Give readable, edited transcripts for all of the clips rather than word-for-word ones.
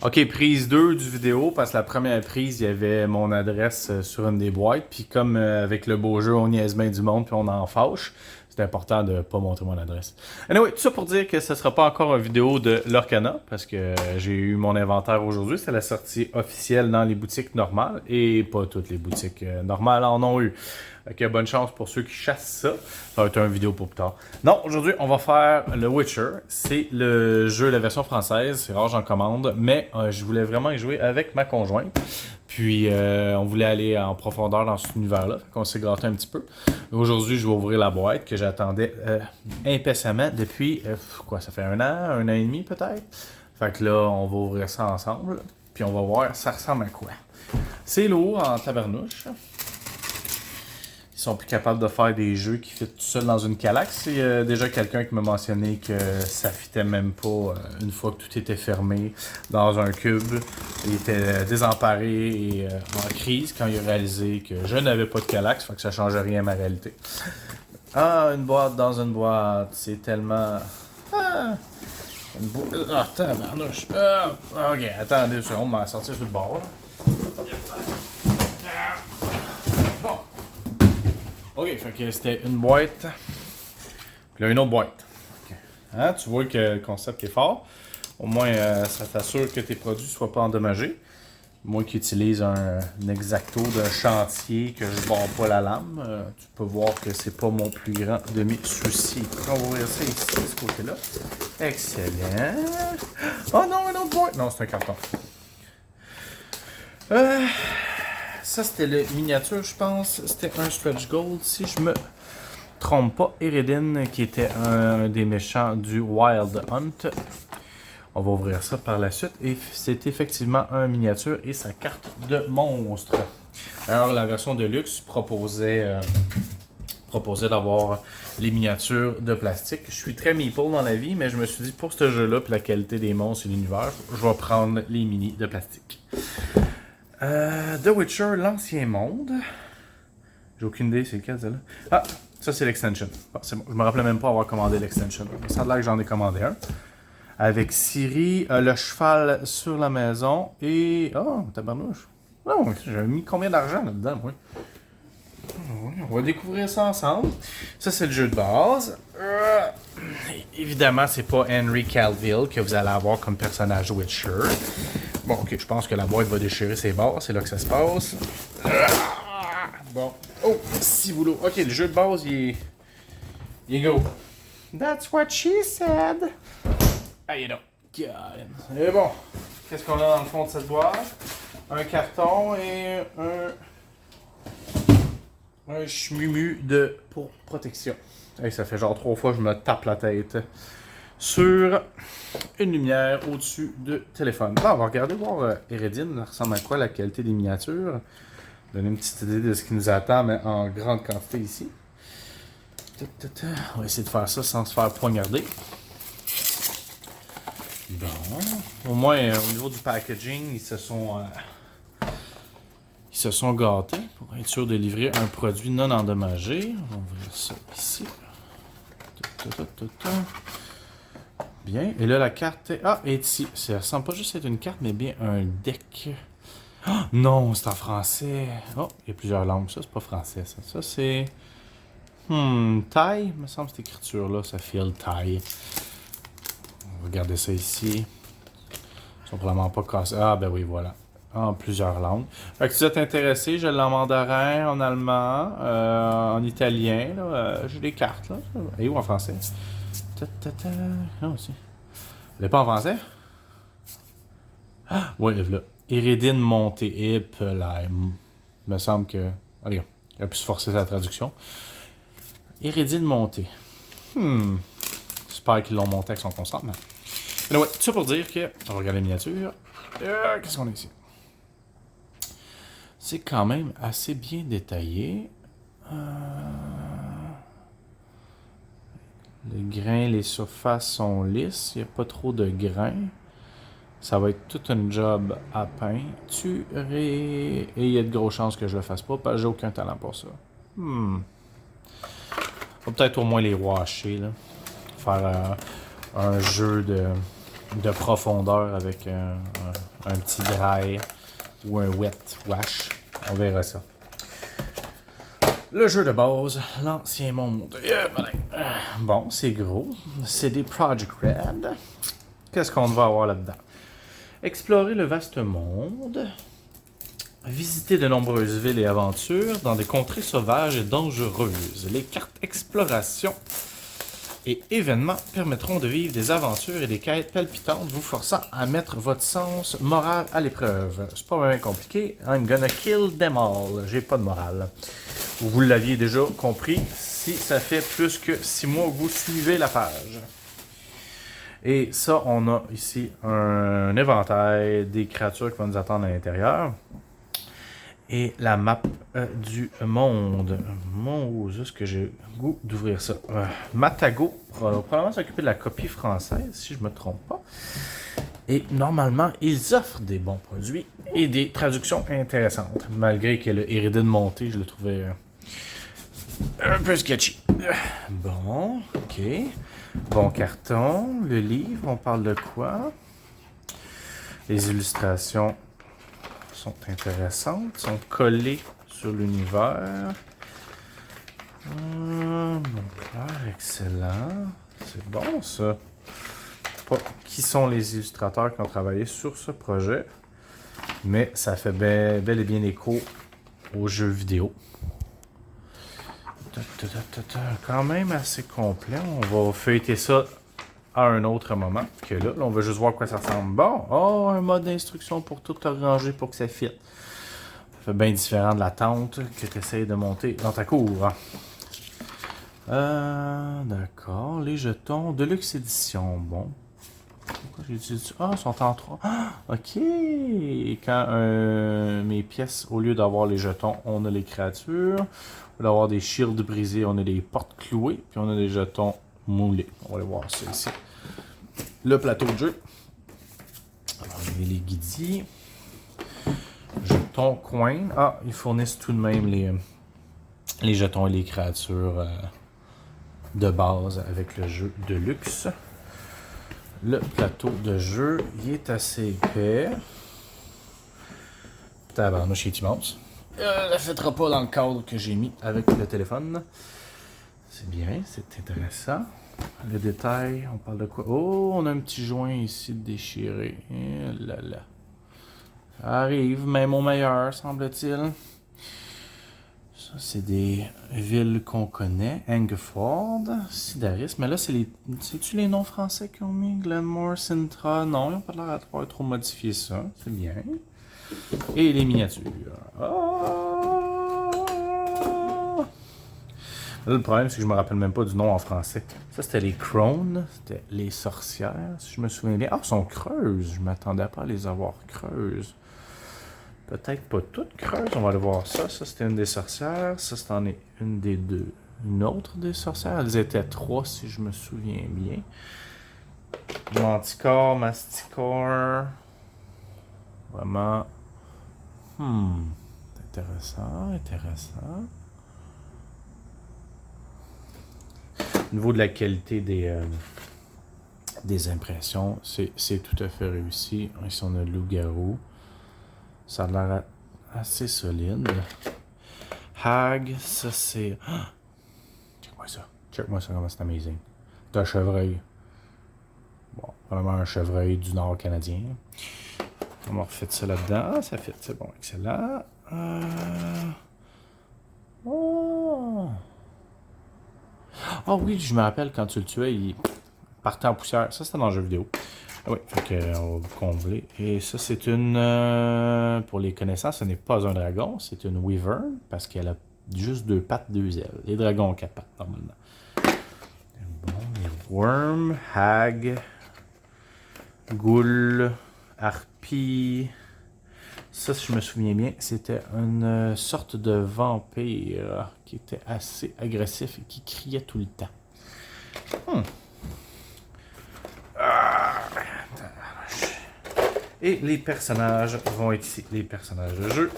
Ok, prise 2 du vidéo, parce que la première prise, il y avait mon adresse sur une des boîtes. Puis comme avec le beau jeu, on niaise bien du monde, puis on en fâche, c'est important de pas montrer mon adresse. Anyway, tout ça pour dire que ce sera pas encore une vidéo de Lorcana, parce que j'ai eu mon inventaire aujourd'hui. C'est la sortie officielle dans les boutiques normales, et pas toutes les boutiques normales en ont eu. Fait bonne chance pour ceux qui chassent ça. Ça va être une vidéo pour plus tard. Non, aujourd'hui, on va faire le Witcher. C'est le jeu, la version française. C'est rare, j'en commande. Mais je voulais vraiment y jouer avec ma conjointe. Puis, on voulait aller en profondeur dans cet univers-là. Fait qu'on s'est gratté un petit peu. Aujourd'hui, je vais ouvrir la boîte que j'attendais impatiemment depuis, quoi, ça fait un an et demi peut-être. Fait que là, on va ouvrir ça ensemble. Puis, on va voir ça ressemble à quoi. C'est lourd en tabarnouche. Ils sont plus capables de faire des jeux qui fit tout seul dans une calaxe. Il y a déjà quelqu'un qui m'a mentionné que ça fitait même pas une fois que tout était fermé dans un cube. Il était désemparé et en crise quand il a réalisé que je n'avais pas de calaxe, fait que ça changeait rien à ma réalité. Ah, une boîte dans une boîte, c'est tellement... Ah, une boîte... Ah, tabarnouche. Ah, ok, attendez une seconde, on va sortir sur le bord. Bon. Ok, fait que c'était une boîte. Puis là, une autre boîte. Okay. Hein, tu vois que le concept est fort. Au moins, ça t'assure que tes produits ne soient pas endommagés. Moi qui utilise un exacto d'un chantier que je ne barre pas la lame, tu peux voir que c'est pas mon plus grand de mes soucis. On va ouvrir ça ici, de ce côté-là. Excellent. Oh non, une autre boîte. Non, c'est un carton. Ça, c'était le miniature, je pense. C'était un stretch gold, si je me trompe pas. Eredin, qui était un des méchants du Wild Hunt. On va ouvrir ça par la suite. Et c'est effectivement un miniature et sa carte de monstre. Alors, la version de luxe proposait d'avoir les miniatures de plastique. Je suis très meeple dans la vie, mais je me suis dit, pour ce jeu-là, puis la qualité des monstres et l'univers, je vais prendre les mini de plastique. The Witcher, l'ancien monde. J'ai aucune idée, c'est lequel, celle-là? Ah, ça c'est l'extension. Bon, c'est bon. Je me rappelais même pas avoir commandé l'extension. Ça a l'air que j'en ai commandé un. Avec Ciri, le cheval sur la maison et... Oh, tabarnouche. Oh, j'ai mis combien d'argent là-dedans, moi? On va découvrir ça ensemble. Ça, c'est le jeu de base. Évidemment, c'est pas Henry Cavill que vous allez avoir comme personnage Witcher. Bon, ok, je pense que la boîte va déchirer ses barres. C'est là que ça se passe. Bon. Oh, si boulot. Ok, le jeu de base, il est gros. That's what she said. Ah, you know. God. Et bon, qu'est-ce qu'on a dans le fond de cette boîte? Un carton et un chmumu pour protection. Hey, ça fait genre 3 fois que je me tape la tête sur une lumière au-dessus du téléphone. Là, on va regarder voir Eredin ressemble à quoi la qualité des miniatures. Donner une petite idée de ce qui nous attend, mais en grande quantité ici. On va essayer de faire ça sans se faire poignarder. Bon. Au moins, au niveau du packaging, ils se sont gâtés pour être sûr de livrer un produit non endommagé. On va ouvrir ça ici. Bien. Et là, la carte est ici. Ça ressemble pas juste être une carte, mais bien un deck. Oh, non, c'est en français. Oh, il y a plusieurs langues. Ça, c'est pas français, ça. Ça, c'est... Thaï. Il me semble que cette écriture-là, ça file Thaï. On va regarder ça ici. Ils sont probablement pas cassés. Ah, ben oui, voilà. En plusieurs langues. Fait que si vous êtes intéressé, je l'ai en mandarin, en allemand, en italien. J'ai des cartes, là. Et où en français? Ah, aussi. Elle n'est pas en français? Ah, oui, là. Eredin montée. Et là, il me semble que... Allez, il a pu se forcer sa traduction. Eredin montée. J'espère qu'ils l'ont monté avec son consentement. Mais ouais, tout ça pour dire que... On va regarder la miniature. Qu'est-ce qu'on a ici? C'est quand même assez bien détaillé. Les grains, les surfaces sont lisses. Il n'y a pas trop de grains. Ça va être tout un job à peinturer. Et il y a de grosses chances que je le fasse pas parce que j'ai aucun talent pour ça. On va peut-être au moins les washer, là. Faire un jeu de de profondeur avec un petit dry ou un wet wash. On verra ça. Le jeu de base, l'ancien monde. Bon, c'est gros. C'est des Project Red. Qu'est-ce qu'on va avoir là-dedans? Explorer le vaste monde. Visiter de nombreuses villes et aventures dans des contrées sauvages et dangereuses. Les cartes exploration et événements permettront de vivre des aventures et des quêtes palpitantes, vous forçant à mettre votre sens moral à l'épreuve. C'est pas vraiment compliqué. I'm gonna kill them all. J'ai pas de morale. Vous l'aviez déjà compris si ça fait plus que 6 mois que vous suivez la page. Et ça, on a ici un éventail des créatures qui vont nous attendre à l'intérieur. Et la map du monde. Mon Dieu, est-ce que j'ai le goût d'ouvrir ça? Matago va probablement s'occuper de la copie française, si je ne me trompe pas. Et normalement, ils offrent des bons produits et des traductions intéressantes. Malgré que le Iridium monté, je le trouvais un peu sketchy. Bon, ok. Bon carton. Le livre, on parle de quoi? Les illustrations sont intéressantes, sont collées sur l'univers. Excellent. C'est bon, ça. Pas qui sont les illustrateurs qui ont travaillé sur ce projet, mais ça fait bel et bien écho aux jeux vidéo. Quand même assez complet. On va feuilleter ça à un autre moment. Que là, on va juste voir à quoi ça ressemble. Bon, un mode d'instruction pour tout arranger pour que ça fit. Ça fait bien différent de la tente que tu essaies de monter dans ta cour. D'accord. Les jetons Deluxe Édition. Bon. Pourquoi j'ai dit ça? Ah, ils sont en 3. Ah, ok. Quand mes pièces, au lieu d'avoir les jetons, on a les créatures. Au lieu d'avoir des shields brisés, on a des portes clouées. Puis on a des jetons moulés. On va aller voir ça ici. Le plateau de jeu. Alors, il y a les guidis. Jetons coin. Ah, ils fournissent tout de même les jetons et les créatures de base avec le jeu de luxe. Le plateau de jeu, il est assez épais. Tabarnouche, il est immense. Ne fêtera pas dans le cadre que j'ai mis avec le téléphone. C'est bien, c'est intéressant. Le détail, on parle de quoi? Oh, on a un petit joint ici déchiré. Et là là. Ça arrive, même au meilleur, semble-t-il. Ça, c'est des villes qu'on connaît. Angeford, Sidaris. Mais là, c'est-tu les noms français qu'ils ont mis? Glenmore, Sintra. Non, ils n'ont pas l'air à pouvoir trop modifier ça. C'est bien. Et les miniatures. Là, le problème, c'est que je me rappelle même pas du nom en français. Ça, c'était les crones. C'était les sorcières, si je me souviens bien. Ah, elles sont creuses. Je m'attendais pas à les avoir creuses. Peut-être pas toutes creuses. On va aller voir ça. Ça, c'était une des sorcières. Ça, c'en est une des deux. Une autre des sorcières. Elles étaient 3, si je me souviens bien. Manticore, Masticore. Vraiment. Intéressant, intéressant. Au niveau de la qualité des impressions, c'est tout à fait réussi. Ici, on a loup-garou. Ça a l'air assez solide. Hag, ça c'est... Ah! Check-moi ça. Check-moi ça, comment c'est amazing. C'est un chevreuil. Bon, vraiment un chevreuil du nord canadien. On va refaire ça là-dedans. Ah, ça fait, c'est bon, excellent. Oh! Ah oui, je me rappelle quand tu le tuais, il partait en poussière. Ça, c'était dans le jeu vidéo. Ah oui, fait on va combler. Et ça, c'est une... pour les connaissances, ce n'est pas un dragon, c'est une wyvern, parce qu'elle a juste 2 pattes, 2 ailes. Les dragons ont 4 pattes, normalement. Bon, les worms, hag, ghoul, harpie... Ça, si je me souviens bien, c'était une sorte de vampire qui était assez agressif et qui criait tout le temps. Et les personnages vont être ici. Les personnages de jeu.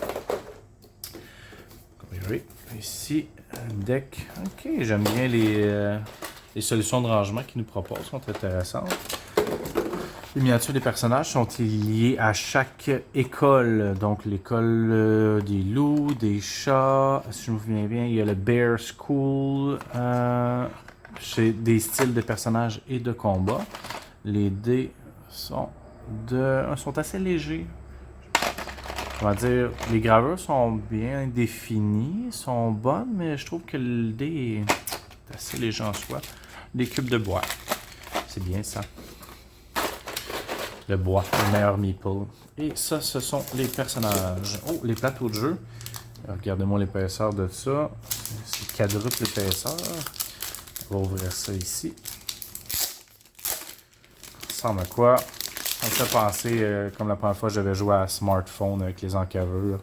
Ici, un deck. Ok, j'aime bien les solutions de rangement qu'ils nous proposent, sont intéressantes. Les miniatures des personnages sont liées à chaque école. Donc, l'école des loups, des chats. Si je me souviens bien, il y a le Bear School. J'ai des styles de personnages et de combat. Les dés sont assez légers. On va dire, les gravures sont bien définies, sont bonnes, mais je trouve que le dé est assez léger en soi. Des cubes de bois. C'est bien ça. Le bois, le meilleur meeple. Et ça, ce sont les personnages. Oh, les plateaux de jeu. Regardez-moi l'épaisseur de ça. C'est quadruple épaisseur. On va ouvrir ça ici. Ça ressemble à quoi? Ça me fait penser, comme la première fois j'avais joué à smartphone avec les encaveurs.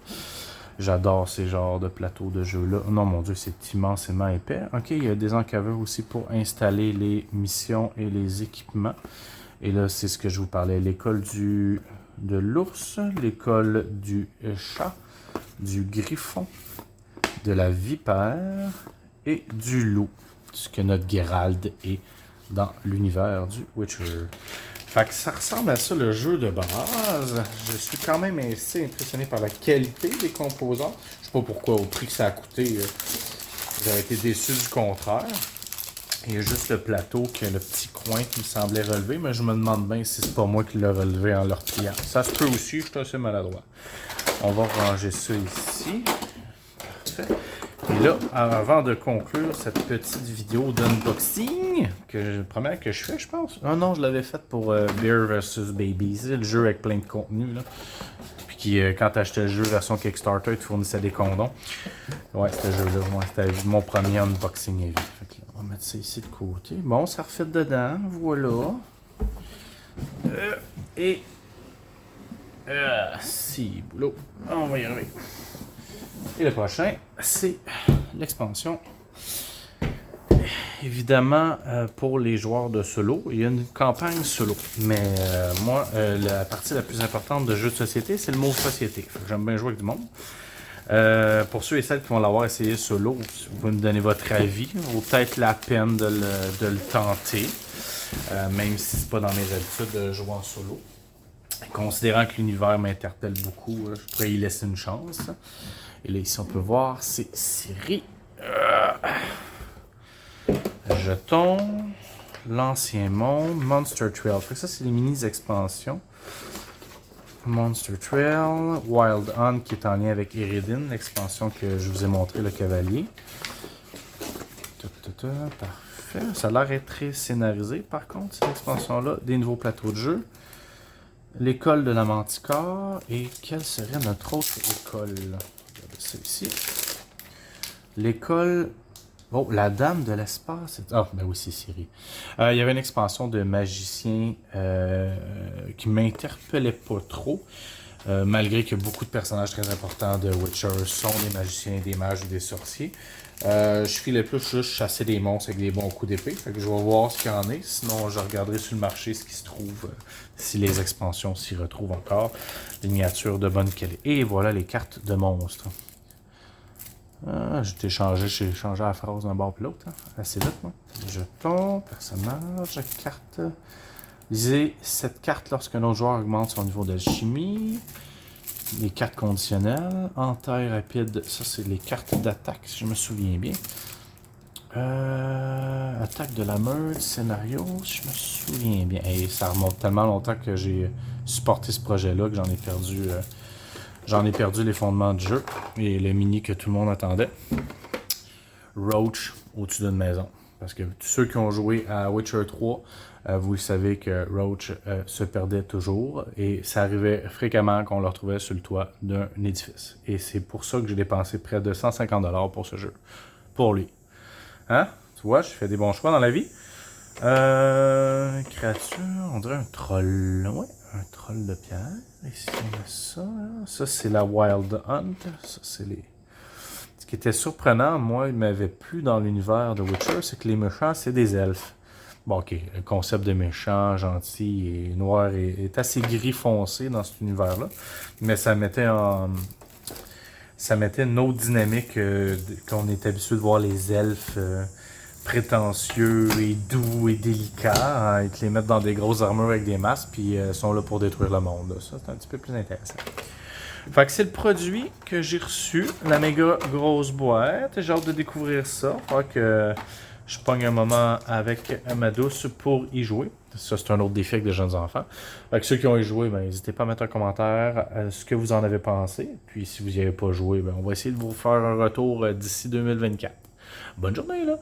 J'adore ces genres de plateaux de jeu-là. Non, mon Dieu, c'est immensément épais. Ok, il y a des encaveurs aussi pour installer les missions et les équipements. Et là, c'est ce que je vous parlais. L'école de l'ours, l'école du chat, du griffon, de la vipère et du loup. Ce que notre Geralt est dans l'univers du Witcher. Fait que ça ressemble à ça le jeu de base. Je suis quand même assez impressionné par la qualité des composants. Je sais pas pourquoi, au prix que ça a coûté, j'aurais été déçu du contraire. Il y a juste le plateau qui a le petit coin qui me semblait relevé, mais je me demande bien si c'est pas moi qui l'ai relevé en le repliant. Ça se peut aussi, je suis assez maladroit. On va ranger ça ici. Parfait. Et là, avant de conclure cette petite vidéo d'unboxing, première que je fais, je pense. Ah non, je l'avais faite pour Bear vs Baby. C'est le jeu avec plein de contenu, là. Puis qui, quand tu achetais le jeu version Kickstarter, il te fournissait des condoms. Ouais, c'était le jeu-là. Ouais, c'était mon premier unboxing ever. Fait que là, on va mettre ça ici de côté. Bon, ça refait dedans. Voilà. Si, boulot. On va y arriver. Et le prochain, c'est l'expansion. Évidemment, pour les joueurs de solo, il y a une campagne solo. Mais moi, la partie la plus importante de jeu de société, c'est le mot société. J'aime bien jouer avec du monde. Pour ceux et celles qui vont l'avoir essayé solo, si vous pouvez me donner votre avis. Vaut peut-être la peine de le tenter. Même si c'est pas dans mes habitudes de jouer en solo. Considérant que l'univers m'interpelle beaucoup, je pourrais y laisser une chance. Et là, ici, on peut voir, c'est série. Jetons. L'ancien monde. Monster Trail. Fait que ça, c'est les mini-expansions. Monster Trail. Wild Hunt, qui est en lien avec Eredin, l'expansion que je vous ai montré, le cavalier. Parfait. Ça a l'air d'être très scénarisé, par contre, cette expansion-là. Des nouveaux plateaux de jeu. L'école de la Manticore. Et quelle serait notre autre école? Regardez ça ici. L'école... Oh, la Dame de l'Espace. Ah, ben oui, c'est Siri. Il y avait une expansion de magiciens qui m'interpellait pas trop. Malgré que beaucoup de personnages très importants de Witcher sont des magiciens, des mages ou des sorciers. Je filais plus juste chasser des monstres avec des bons coups d'épée. Fait que je vais voir ce qu'il y en est. Sinon, je regarderai sur le marché ce qui se trouve, si les expansions s'y retrouvent encore. Les miniatures de bonne qualité. Et voilà les cartes de monstres. J'ai changé la phrase d'un bord puis l'autre. Hein. Assez vite, moi. Jetons, personnage, carte. Lisez cette carte lorsqu'un autre joueur augmente son niveau d'alchimie. Les cartes conditionnelles. Entaille rapide. Ça, c'est les cartes d'attaque, si je me souviens bien. Attaque de la meute, scénario, si je me souviens bien. Et ça remonte tellement longtemps que j'ai supporté ce projet-là que j'en ai perdu. J'en ai perdu les fondements du jeu et le mini que tout le monde attendait. Roach au-dessus d'une maison. Parce que tous ceux qui ont joué à Witcher 3, vous le savez que Roach se perdait toujours. Et ça arrivait fréquemment qu'on le retrouvait sur le toit d'un édifice. Et c'est pour ça que j'ai dépensé près de 150 $ pour ce jeu. Pour lui. Hein? Tu vois, je fais des bons choix dans la vie. Créature, on dirait un troll. Ouais, un troll de pierre. Ici, on a ça. Hein? Ça, c'est la Wild Hunt. Ça, c'est les... Ce qui était surprenant, moi, il m'avait plu dans l'univers de Witcher, c'est que les méchants, c'est des elfes. Bon, ok, le concept de méchant, gentil et noir est assez gris foncé dans cet univers-là. Mais ça mettait une autre dynamique qu'on est habitué de voir les elfes prétentieux et doux et délicats. Ils te les mettent dans des grosses armures avec des masques, puis sont là pour détruire le monde. Ça, c'est un petit peu plus intéressant. Fait que c'est le produit que j'ai reçu, la méga grosse boîte. J'ai hâte de découvrir ça. Fait que je pogne un moment avec ma douce pour y jouer. Ça, c'est un autre défi avec des jeunes enfants. Fait que ceux qui ont y joué, ben, n'hésitez pas à mettre un commentaire à ce que vous en avez pensé. Puis si vous n'y avez pas joué, ben, on va essayer de vous faire un retour d'ici 2024. Bonne journée là!